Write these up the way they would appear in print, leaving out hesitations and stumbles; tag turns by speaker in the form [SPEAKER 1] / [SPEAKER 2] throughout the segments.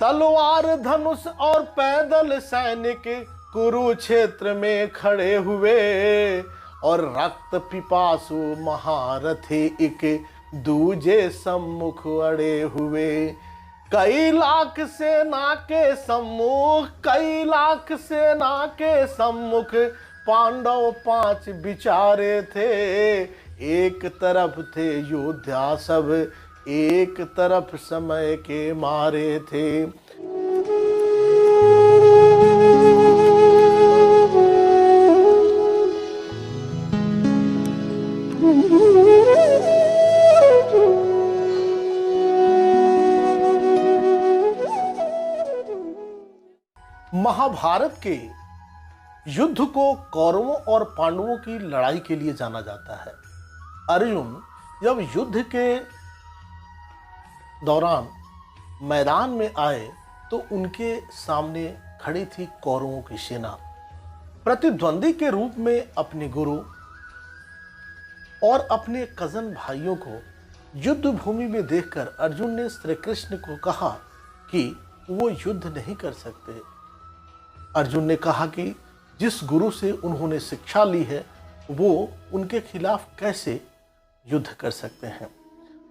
[SPEAKER 1] तलवार धनुष और पैदल सैनिक कुरुक्षेत्र में खड़े हुए और रक्त पिपासु महारथी एक दूजे सम्मुख अड़े हुए। कई लाख सेना के सम्मुख पांडव 5 बिचारे थे। एक तरफ थे योद्धा सब, एक तरफ समय के मारे थे। महाभारत के युद्ध को कौरवों और पांडवों की लड़ाई के लिए जाना जाता है। अर्जुन जब युद्ध के दौरान मैदान में आए तो उनके सामने खड़ी थी कौरवों की सेना। प्रतिद्वंदी के रूप में अपने गुरु और अपने कजन भाइयों को युद्ध भूमि में देखकर अर्जुन ने श्री कृष्ण को कहा कि वो युद्ध नहीं कर सकते। अर्जुन ने कहा कि जिस गुरु से उन्होंने शिक्षा ली है वो उनके खिलाफ कैसे युद्ध कर सकते हैं।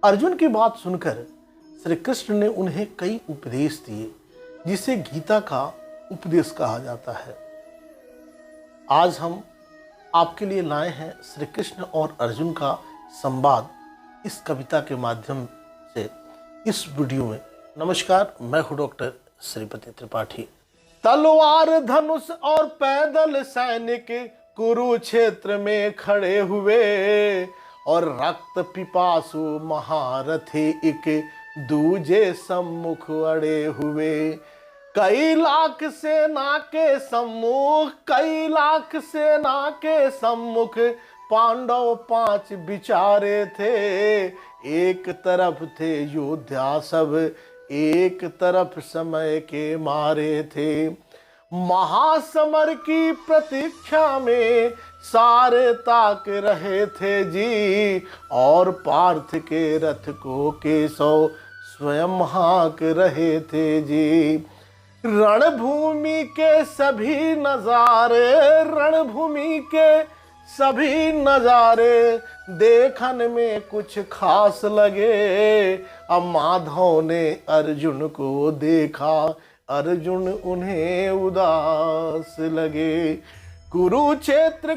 [SPEAKER 1] अर्जुन की बात सुनकर श्री कृष्ण ने उन्हें कई उपदेश दिए, जिसे गीता का उपदेश कहा जाता है। आज हम आपके लिए लाए हैं श्री कृष्ण और अर्जुन का संवाद इस कविता के माध्यम से इस वीडियो में। नमस्कार, मैं हूं डॉक्टर श्रीपति त्रिपाठी। तलवार धनुष और पैदल सैनिक कुरुक्षेत्र में खड़े हुए और रक्त पिपासु महारथी एक दूजे सम्मुख अड़े हुए। कई लाख सेना के सम्मुख पांडव 5 बिचारे थे। एक तरफ थे योद्धा सब, एक तरफ समय के मारे थे। महासमर की प्रतीक्षा में सारे ताक रहे थे जी, और पार्थ के रथ को केशव स्वयं हाँक रहे थे जी। रणभूमि के सभी नजारे देखन में कुछ खास लगे। अब माधव ने अर्जुन को देखा, अर्जुन उन्हें उदास लगे। कुरुक्षेत्र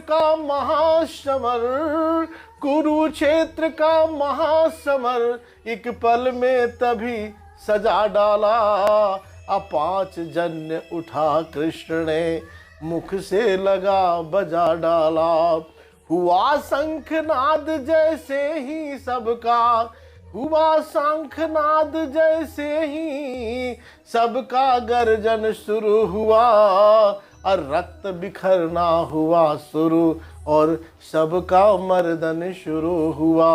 [SPEAKER 1] का महासमर एक पल में तभी सजा डाला। अब 5 जन्य उठा कृष्ण ने मुख से लगा बजा डाला। हुआ शंखनाद जैसे ही सबका गर्जन शुरू हुआ, और रक्त बिखरना हुआ शुरू और सबका मर्दन शुरू हुआ।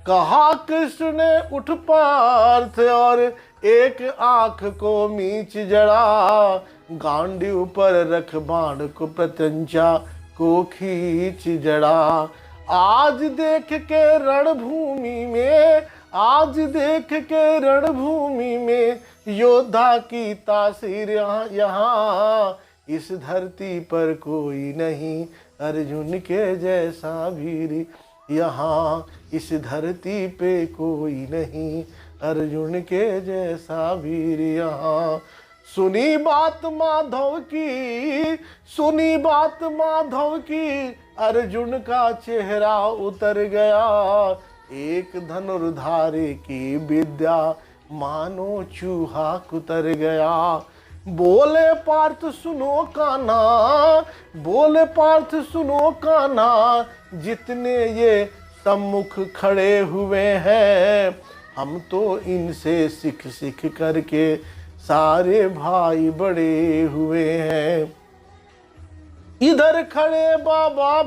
[SPEAKER 1] कहा कृष्ण ने उठ पार्थ और एक आंख को मीच जड़ा। गांडीव पर रख बाण को प्रत्यंचा को खींच जड़ा। आज देख के रणभूमि में योद्धा की तासीर यहाँ। इस धरती पर कोई नहीं अर्जुन के जैसा वीर यहाँ। इस धरती पे कोई नहीं अर्जुन के जैसा वीर यहाँ। सुनी बात माधव की अर्जुन का चेहरा उतर गया। एक धनुर्धारी की विद्या मानो चूहा कुतर गया। बोले पार्थ सुनो कान्हा, जितने ये सम्मुख खड़े हुए हैं, हम तो इनसे सीख करके सारे भाई बड़े हुए हैं। इधर खड़े बाबा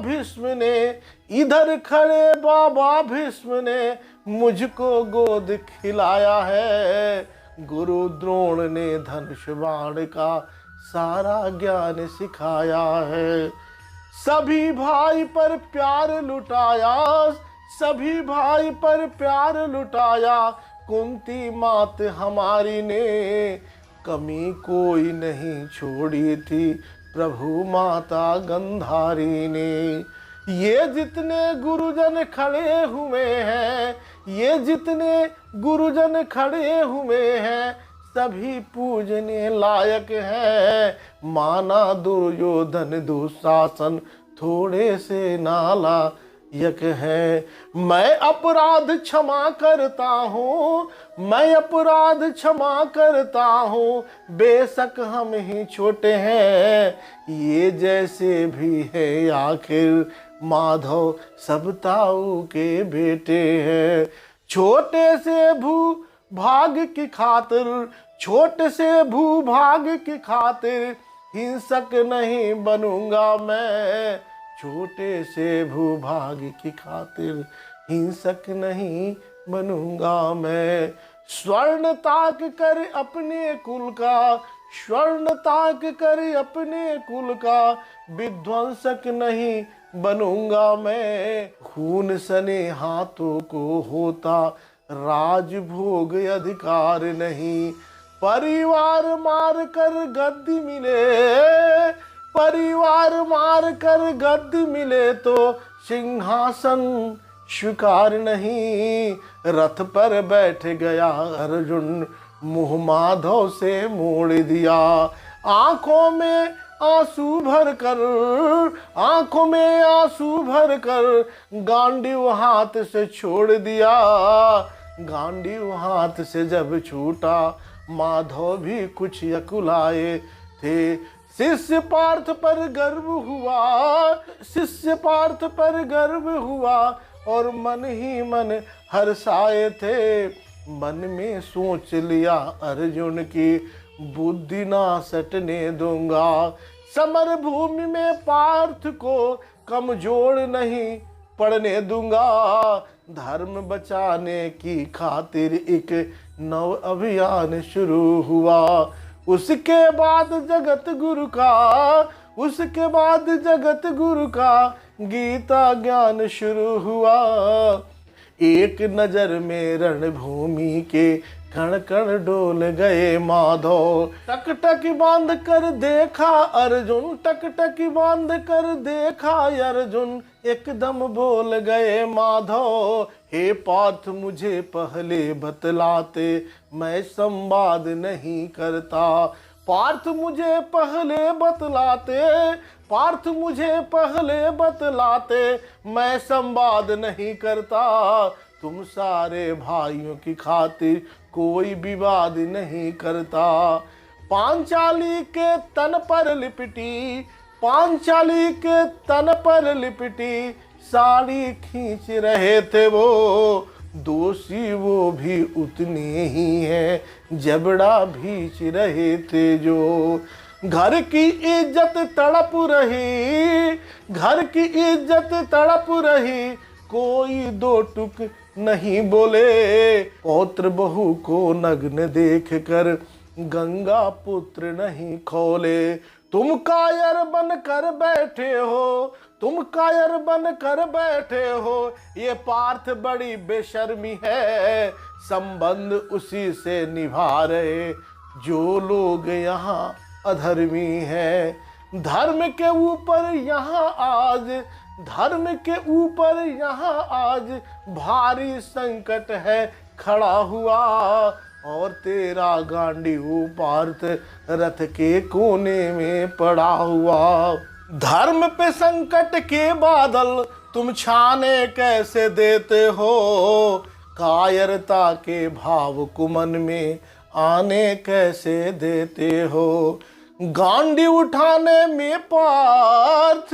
[SPEAKER 1] भीष्म ने मुझको गोद खिलाया है। गुरु द्रोण ने धनुष बाण का सारा ज्ञान सिखाया है। सभी भाई पर प्यार लुटाया, कुंती मात हमारी ने कमी कोई नहीं छोड़ी थी प्रभु माता गंधारी ने। ये जितने गुरुजन खड़े हुए हैं, ये जितने गुरुजन खड़े हुए हैं, सभी पूजने लायक है। माना दुर्योधन दुशासन थोड़े से नालायक है। मैं अपराध क्षमा करता हूँ, मैं अपराध क्षमा करता हूँ, बेशक हम ही छोटे हैं। ये जैसे भी है आखिर माधव सब ताऊ के बेटे हैं। छोटे से भू भाग की खातिर, छोटे से भूभाग की खातिर हिंसक नहीं बनूंगा मैं। छोटे से भूभाग की खातिर हिंसक नहीं बनूंगा मैं। स्वर्ण ताक कर अपने कुल का, स्वर्ण ताक कर अपने कुल का, विध्वंसक नहीं बनूंगा मैं। खून सने हाथों को होता राजभोग अधिकार नहीं। परिवार मार कर गद्दी मिले, परिवार मार कर गद्दी मिले तो सिंहासन स्वीकार नहीं। रथ पर बैठ गया अर्जुन, मुँह माधव से मोड़ दिया। आंखों में आंसू भर कर, आंखों में आंसू भर कर गांडीव हाथ से छोड़ दिया। गांडीव हाथ से जब छूटा माधव भी कुछ अकुलाए थे। शिष्य पार्थ पर गर्व हुआ, शिष्य पार्थ पर गर्व हुआ और मन ही मन हर्षाए थे। मन में सोच लिया अर्जुन की बुद्धि ना सटने दूंगा। समर भूमि में पार्थ को कमजोर नहीं पड़ने दूंगा। धर्म बचाने की खातिर एक नव अभियान शुरू हुआ। उसके बाद जगत गुरु का, उसके बाद जगत गुरु का गीता ज्ञान शुरू हुआ। एक नजर में रणभूमि के कण कण डोल गए माधव। टक टक बांध कर देखा अर्जुन, टक टक बांध कर देखा अर्जुन, एकदम बोल गए माधव। हे पार्थ मुझे पहले बतलाते, मैं संवाद नहीं करता। पार्थ मुझे पहले बतलाते, पार्थ मुझे पहले बतलाते, मैं संवाद नहीं करता। तुम सारे भाइयों की खातिर कोई विवाद नहीं करता। पांचाली के तन पर लिपटी, पांचाली के तन पर लिपटी साड़ी खींच रहे थे वो। दोषी वो भी उतने ही हैं, जबड़ा भींच रहे थे जो। घर की इज्जत तड़प रही, घर की इज्जत तड़प रही, कोई दो टुक नहीं बोले। पौत्र बहू को नग्न देख कर गंगा पुत्र नहीं खोले। तुम कायर बन कर बैठे हो, तुम कायर बन कर बैठे हो, ये पार्थ बड़ी बेशर्मी है। संबंध उसी से निभा रहे जो लोग यहाँ अधर्मी हैं। धर्म के ऊपर यहाँ आज, धर्म के ऊपर यहाँ आज भारी संकट है खड़ा हुआ। और तेरा गांडीव पार्थ रथ के कोने में पड़ा हुआ। धर्म पे संकट के बादल तुम छाने कैसे देते हो। कायरता के भाव को मन में आने कैसे देते हो। गांडी उठाने में पार्थ,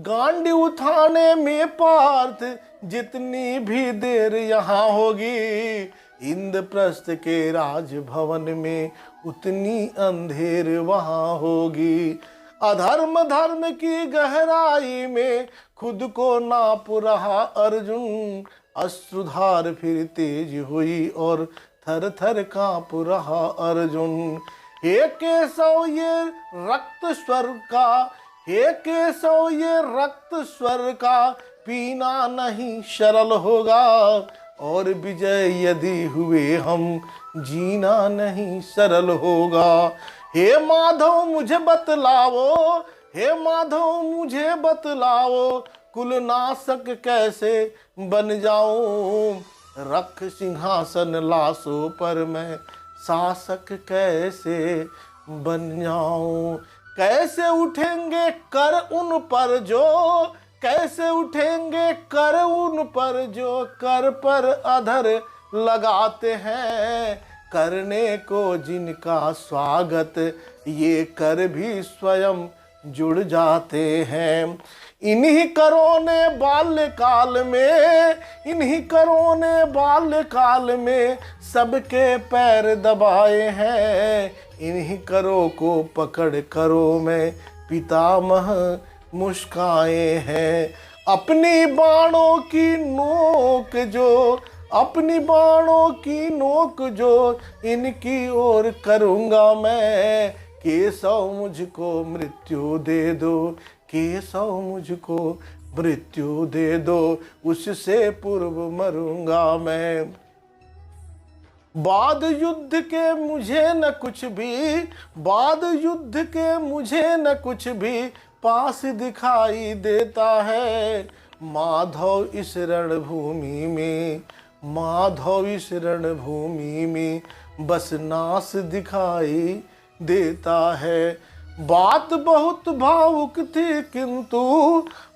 [SPEAKER 1] गांडी उठाने में पार्थ जितनी भी देर यहाँ होगी, इंद्रप्रस्थ के राजभवन में उतनी अंधेर वहाँ होगी। अधर्म धर्म की गहराई में खुद को नाप रहा अर्जुन। अश्रुधार फिर तेज हुई और थर थर कांप रहा अर्जुन। हे केशव ये रक्त स्वर का, हे केशव ये रक्त स्वर का पीना नहीं सरल होगा। और विजय यदि हुए हम जीना नहीं सरल होगा। हे माधव मुझे बतलाओ, हे माधव मुझे बतलाओ, कुलनाशक कैसे बन जाऊं। रख सिंहासन लाशों पर मैं शासक कैसे बन जाऊं। कैसे उठेंगे कर उन पर जो, कैसे उठेंगे कर उन पर जो कर पर अधर लगाते हैं। करने को जिनका स्वागत ये कर भी स्वयं जुड़ जाते हैं। इन्हीं करों ने बाल्यकाल में, इन्हीं करों ने बाल्यकाल में सबके पैर दबाए हैं। इन्हीं करों को पकड़ करों में पितामह मुस्काए हैं। अपनी बाणों की नोक जो, अपनी बाणों की नोक जो इनकी ओर करूँगा मैं। केशव मुझको मृत्यु दे दो, केशव मुझको मृत्यु दे दो, उससे पूर्व मरूंगा मैं। बाद युद्ध के मुझे न कुछ भी, बाद युद्ध के मुझे न कुछ भी पास दिखाई देता है। माधव इस रणभूमि में, माधव इस रणभूमि में बस नाश दिखाई देता है। बात बहुत भावुक थी किंतु,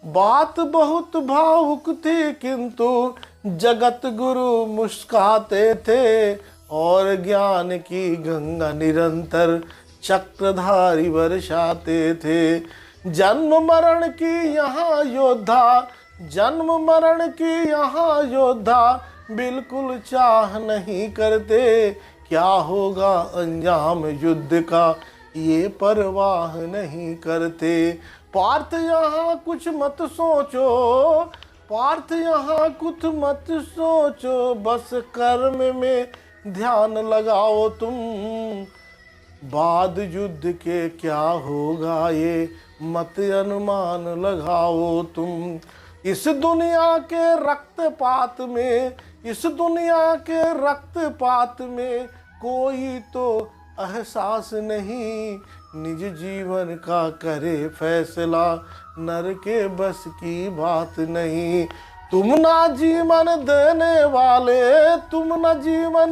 [SPEAKER 1] बात बहुत भावुक थी किंतु जगत गुरु मुस्काते थे। और ज्ञान की गंगा निरंतर चक्रधारी बरसाते थे। जन्म मरण की यहाँ योद्धा, जन्म मरण की यहाँ योद्धा बिल्कुल चाह नहीं करते। क्या होगा अंजाम युद्ध का ये परवाह नहीं करते। पार्थ यहाँ कुछ मत सोचो, पार्थ यहाँ कुछ मत सोचो, बस कर्म में ध्यान लगाओ तुम। बाद युद्ध के क्या होगा ये मत अनुमान लगाओ तुम। इस दुनिया के रक्तपात में, इस दुनिया के रक्तपात में कोई तो एहसास नहीं। निज जीवन का करे फैसला नर के बस की बात नहीं। तुम ना जीवन देने वाले, तुम ना जीवन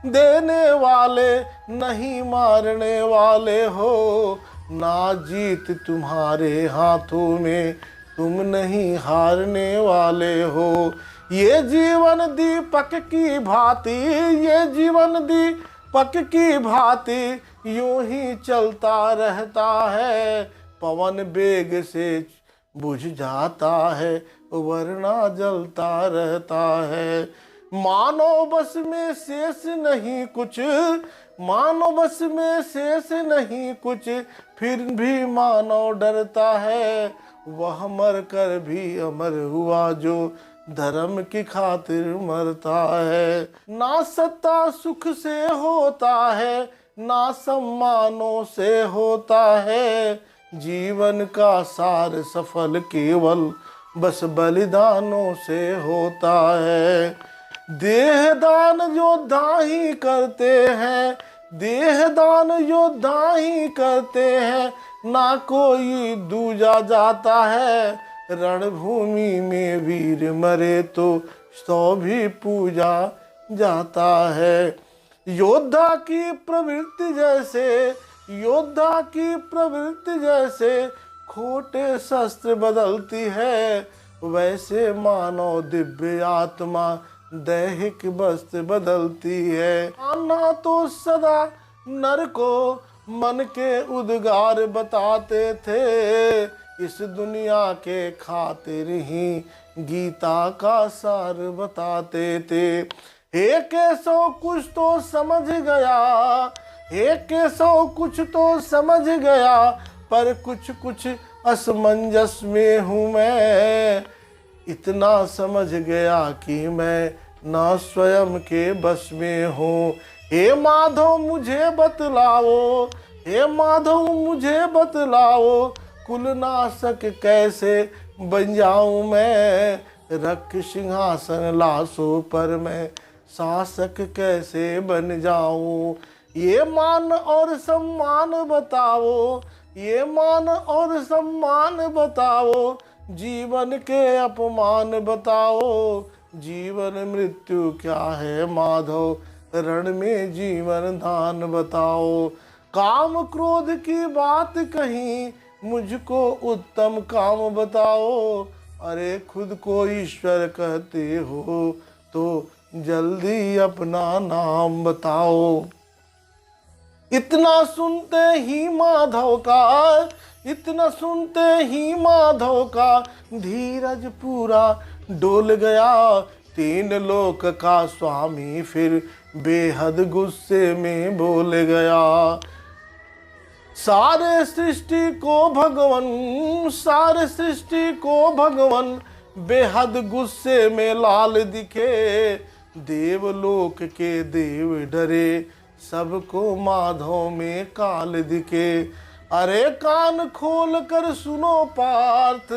[SPEAKER 1] देने वाले, नहीं मारने वाले हो। ना जीत तुम्हारे हाथों में, तुम नहीं हारने वाले हो। ये जीवन दीपक की भांति, ये जीवन दीपक की भांति यूं ही चलता रहता है। पवन बेग से बुझ जाता है वरना जलता रहता है। मानो बस में शेष नहीं कुछ, मानो बस में शेष नहीं कुछ, फिर भी मानो डरता है। वह मर कर भी अमर हुआ जो धर्म की खातिर मरता है। ना सत्ता सुख से होता है, ना सम्मानों से होता है। जीवन का सार सफल केवल बस बलिदानों से होता है। देहदान योद्धा ही करते हैं, देहदान योद्धा ही करते हैं, ना कोई दूजा जाता है। रणभूमि में वीर मरे तो सौ भी पूजा जाता है। योद्धा की प्रवृत्ति जैसे, योद्धा की प्रवृत्ति जैसे खोटे शस्त्र बदलती है, वैसे मानव दिव्य आत्मा दैहिक वस्त्र बदलती है। आना तो सदा नर को मन के उद्गार बताते थे, इस दुनिया के खातिर ही गीता का सार बताते थे। हे केशव कुछ तो समझ गया, हे केशव कुछ तो समझ गया, पर कुछ कुछ असमंजस में हूँ मैं। इतना समझ गया कि मैं ना स्वयं के बस में हूँ। हे माधव मुझे बतलाओ, हे माधव मुझे बतलाओ, कुलनाशक कैसे बन जाऊं मैं। रख सिंहासन लाशों पर, मैं शासक कैसे बन जाऊं। ये मान और सम्मान बताओ, ये मान और सम्मान बताओ, जीवन के अपमान बताओ। जीवन मृत्यु क्या है माधव, रण में जीवन दान बताओ। काम क्रोध की बात कहीं, मुझको उत्तम काम बताओ। अरे खुद को ईश्वर कहते हो तो जल्दी अपना नाम बताओ। इतना सुनते ही माधव का, इतना सुनते ही माधव का धीरज पूरा डोल गया। तीन लोक का स्वामी फिर बेहद गुस्से में बोल गया। सारे सृष्टि को भगवन, सारे सृष्टि को भगवन बेहद गुस्से में लाल दिखे। देवलोक के देव डरे, सबको माधव में काल दिखे। अरे कान खोल कर सुनो पार्थ,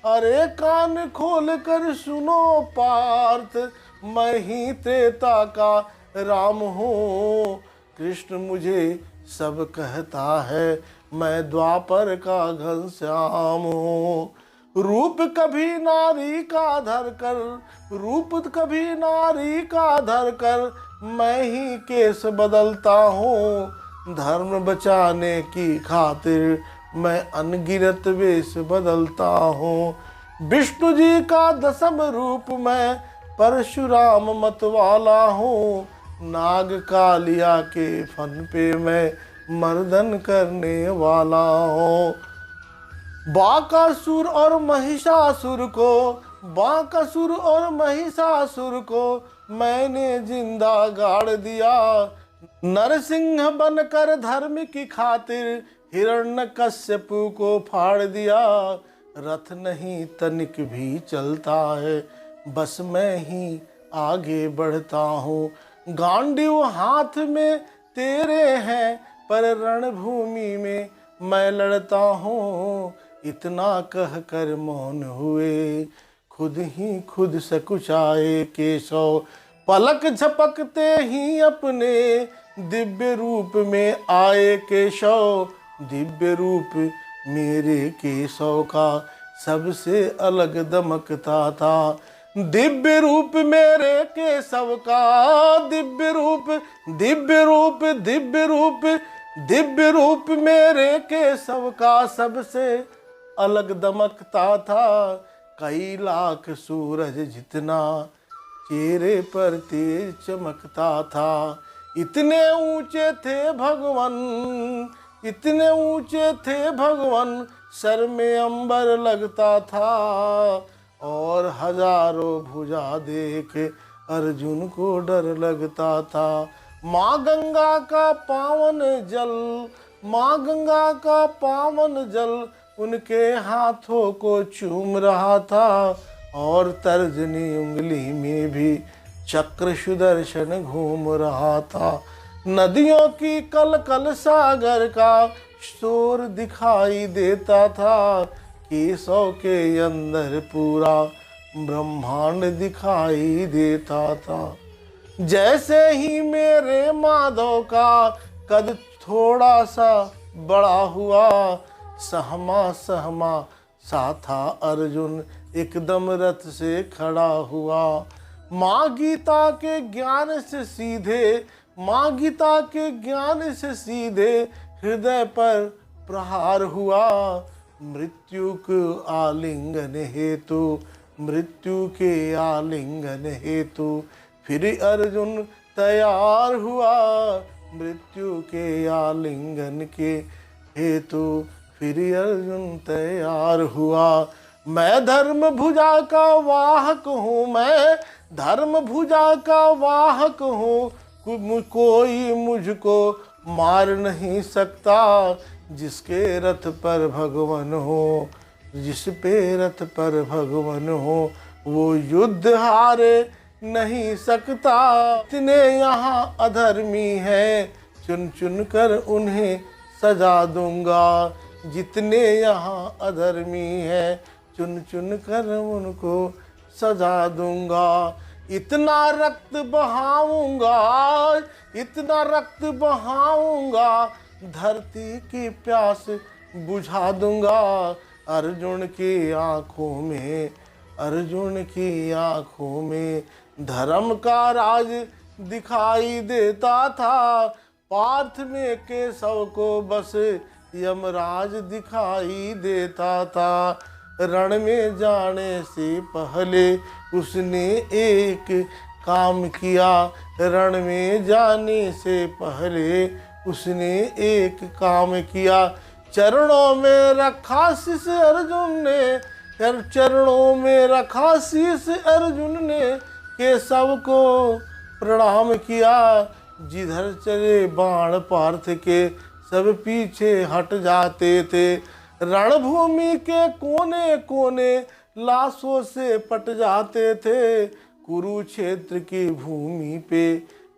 [SPEAKER 1] अरे कान खोल कर सुनो पार्थ, मैं ही त्रेता का राम हूँ। कृष्ण मुझे सब कहता है, मैं द्वापर का घनश्याम हूँ। रूप कभी नारी का धर कर, रूप कभी नारी का धर कर, मैं ही केस बदलता हूँ। धर्म बचाने की खातिर मैं अनगिनत वेश बदलता हूँ। विष्णु जी का दसम रूप मैं परशुराम मत वाला हूँ। नाग कालिया के फन पे मैं मर्दन करने वाला हूँ। बाकासुर और महिषासुर को, बाकासुर और महिषासुर को मैंने जिंदा गाड़ दिया। नरसिंह बनकर धर्म की खातिर हिरण्यकश्यपु को फाड़ दिया। रथ नहीं तनिक भी चलता है, बस मैं ही आगे बढ़ता हूँ। गांडीव हाथ में तेरे हैं, पर रणभूमि में मैं लड़ता हूँ। इतना कह कर मौन हुए, खुद ही खुद सकुचाए केशव। पलक झपकते ही अपने दिव्य रूप में आए केशव। दिव्य रूप मेरे केशव का सबसे अलग दमकता था। दिव्य रूप मेरे केशव का, दिव्य रूप, दिव्य रूप, दिव्य रूप, दिव्य रूप मेरे केशव का सबसे अलग दमकता था। कई लाख सूरज जितना चेहरे पर तेज चमकता था। इतने ऊंचे थे भगवान, इतने ऊंचे थे भगवान, सर में अंबर लगता था। और हजारों भुजा देख अर्जुन को डर लगता था। माँ गंगा का पावन जल, माँ गंगा का पावन जल उनके हाथों को चूम रहा था। और तर्जनी उंगली में भी चक्र सुदर्शन घूम रहा था। नदियों की कल कल सागर का शोर दिखाई देता था। केशव के अंदर पूरा ब्रह्मांड दिखाई देता था। जैसे ही मेरे माधव का कद थोड़ा सा बड़ा हुआ, सहमा सहमा सा था अर्जुन एकदम रथ से खड़ा हुआ। माँ गीता के ज्ञान से सीधे, माँ गीता के ज्ञान से सीधे हृदय पर प्रहार हुआ। मृत्यु के आलिंगन हेतु, मृत्यु के आलिंगन हेतु फिर अर्जुन तैयार हुआ। मृत्यु के आलिंगन के हेतु फिर अर्जुन तैयार हुआ। मैं धर्म भुजा का वाहक हूँ, मैं धर्म भुजा का वाहक हूँ। कोई मुझको मार नहीं सकता। जिसके रथ पर भगवान हो, जिस पे रथ पर भगवान हो, वो युद्ध हारे नहीं सकता। इतने यहाँ अधर्मी हैं, चुन चुन कर उन्हें सजा दूंगा। जितने यहाँ अधर्मी हैं, चुन चुन कर उनको सजा दूंगा। इतना रक्त बहाऊंगा, इतना रक्त बहाऊंगा, धरती की प्यास बुझा दूंगा। अर्जुन की आंखों में, अर्जुन की आंखों में धर्म का राज दिखाई देता था। पार्थ में केशव को बस यमराज दिखाई देता था। रण में जाने से पहले उसने एक काम किया, रण में जाने से पहले उसने एक काम किया। चरणों में रखा शीश अर्जुन ने, चरणों में रखा शीश अर्जुन ने, केशव को प्रणाम किया। जिधर चले बाण पार्थ के सब पीछे हट जाते थे। रणभूमि के कोने कोने लाशों से पट जाते थे। कुरुक्षेत्र की भूमि पे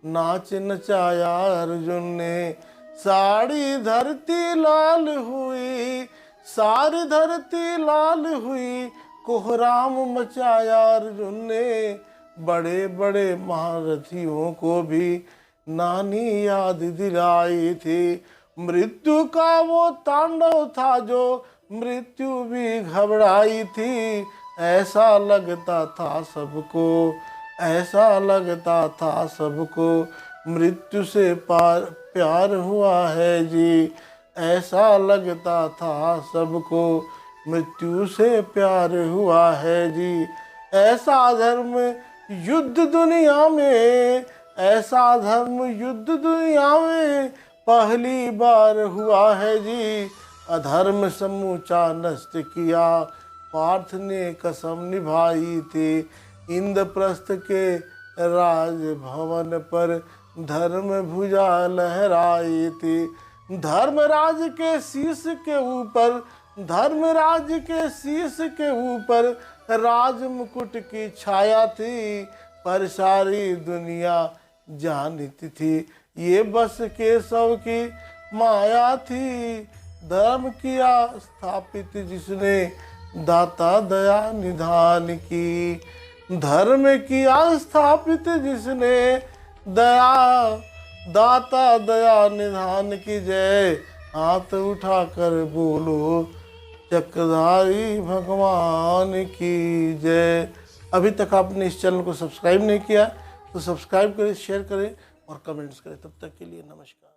[SPEAKER 1] नाच नचाया अर्जुन ने। सारी धरती लाल हुई, सारी धरती लाल हुई, कोहराम मचाया अर्जुन ने। बड़े बड़े महारथियों को भी नानी याद दिलाई थी। मृत्यु का वो तांडव था जो मृत्यु भी घबराई थी। ऐसा लगता था सबको, ऐसा लगता था सबको, मृत्यु से प्यार हुआ है जी। ऐसा लगता था सबको, मृत्यु से प्यार हुआ है जी। ऐसा धर्म युद्ध दुनिया में, ऐसा धर्म युद्ध दुनिया में पहली बार हुआ है जी। अधर्म समूचा नष्ट किया पार्थ ने कसम निभाई थी। इंद्रप्रस्थ के राजभवन पर धर्म भुजा लहराई थी। धर्मराज के शीश के ऊपर, धर्मराज के शीश के ऊपर राज मुकुट की छाया थी। पर सारी दुनिया जानती थी ये बस केशव की माया थी। धर्म किया स्थापित जिसने, दाता दया निधान की। धर्म किया स्थापित जिसने, दया दाता दया निधान की जय। हाथ उठाकर बोलो चक्रधारी भगवान की जय। अभी तक आपने इस चैनल को सब्सक्राइब नहीं किया तो सब्सक्राइब करें, शेयर करें और कमेंट्स करें। तब तक के लिए नमस्कार।